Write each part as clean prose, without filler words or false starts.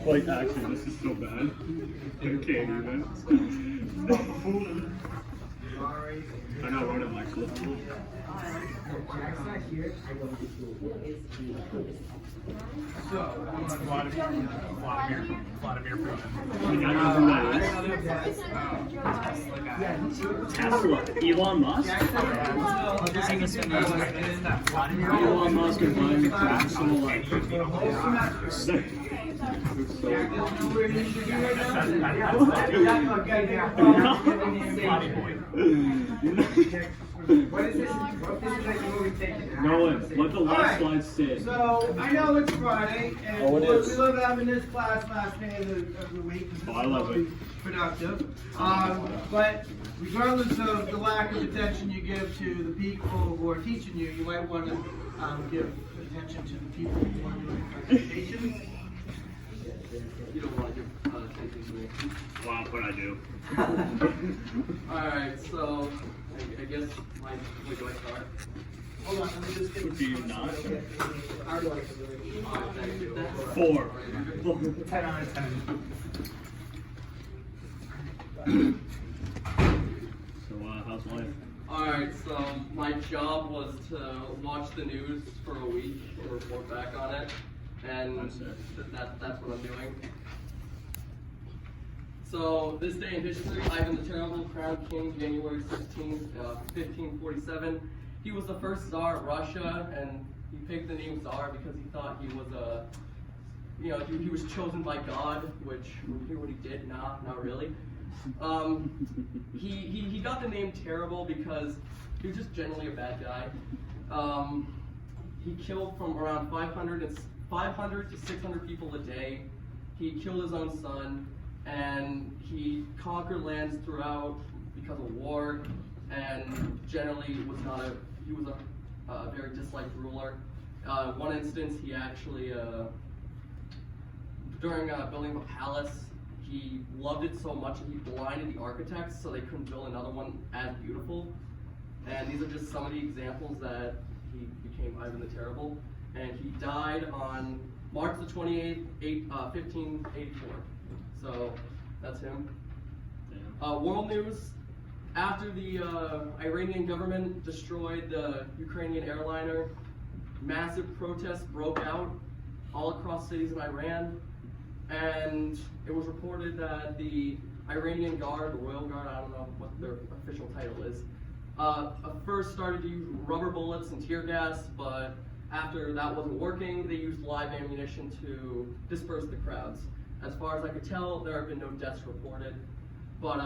Like, actually, this is so bad. I can't even. I know what it likes. Vladimir Tesla. Elon Musk? Elon Musk is buying cracks in the What is this? What is like a movie taken? Nolan, let the last slide sit. So I know it's Friday, and we love having this class last day of the week. Oh, I love it. Productive. But regardless of the lack of attention you give to the people who are teaching you, you might want to give attention to the people who are doing presentations. You don't want to give attention to me. Wow, but I do. Alright, so I guess where do I start? Hold on, let me just get Do you not? How do I Thank you. 4. 10 out of 10. So, how's life? Alright, so my job was to watch the news for a week and report back on it, and that's what I'm doing. So, this day in history, Ivan the Terrible, crowned king, January 16th, 1547. He was the first Tsar of Russia, and he picked the name Tsar because he thought he was he was chosen by God, which, when you hear what he did, not really. He got the name Terrible because he was just generally a bad guy. He killed from around 500 to 600 people a day. He killed his own son, and he conquered lands throughout because of war, and generally he was a very disliked ruler. One instance, he actually, during building a palace, he loved it so much that he blinded the architects so they couldn't build another one as beautiful. And these are just some of the examples that he became Ivan the Terrible. And he died on March the 28th, 1584. So that's him. World news: after the Iranian government destroyed the Ukrainian airliner, massive protests broke out all across cities in Iran. And it was reported that the Iranian Guard, the Royal Guard, I don't know what their official title is, first started to use rubber bullets and tear gas, but after that wasn't working, they used live ammunition to disperse the crowds. As far as I could tell, there have been no deaths reported, but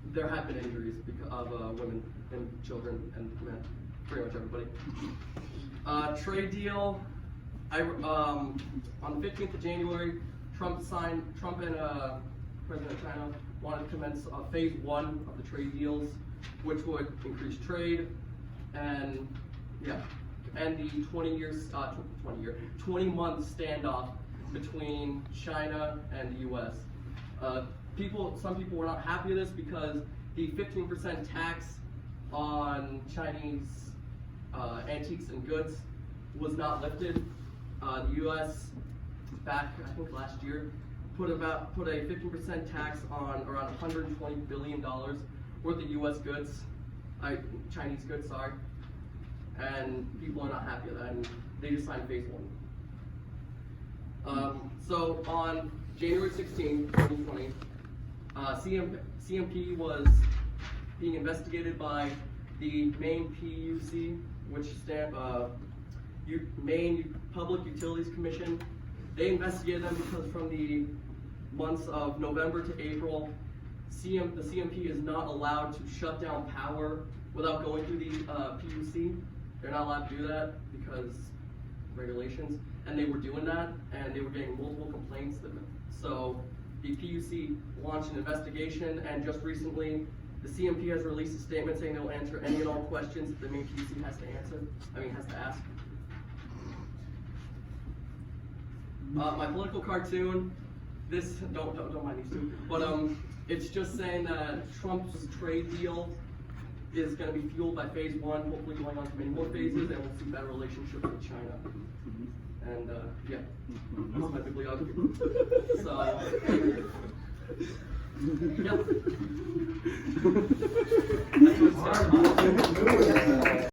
there have been injuries because of women and children and men, pretty much everybody. Trade deal. On the 15th of January, Trump and President of China wanted to commence phase 1 of the trade deals, which would increase trade, and the 20-month standoff between China and the U.S. Some people were not happy with this because the 15% tax on Chinese antiques and goods was not lifted. The U.S. back, I think last year, put a 15% tax on around $120 billion worth of U.S. goods, Chinese goods, sorry, and people are not happy with that, and they just signed phase 1. So on January 16, 2020, CMP was being investigated by the Maine PUC, which stands Maine Public Utilities Commission. They investigated them because from the months of November to April, the CMP is not allowed to shut down power without going through the PUC. They're not allowed to do that because of regulations, and they were doing that, and they were getting multiple complaints. So the PUC launched an investigation, and just recently, the CMP has released a statement saying they'll answer any and all questions that the Maine PUC has to ask. My political cartoon, this, don't mind these two, but it's just saying that Trump's trade deal is going to be fueled by phase 1, hopefully going on to many more phases, and we'll see better relationships with China. And yeah, this is my bibliography. So, yeah. That's what's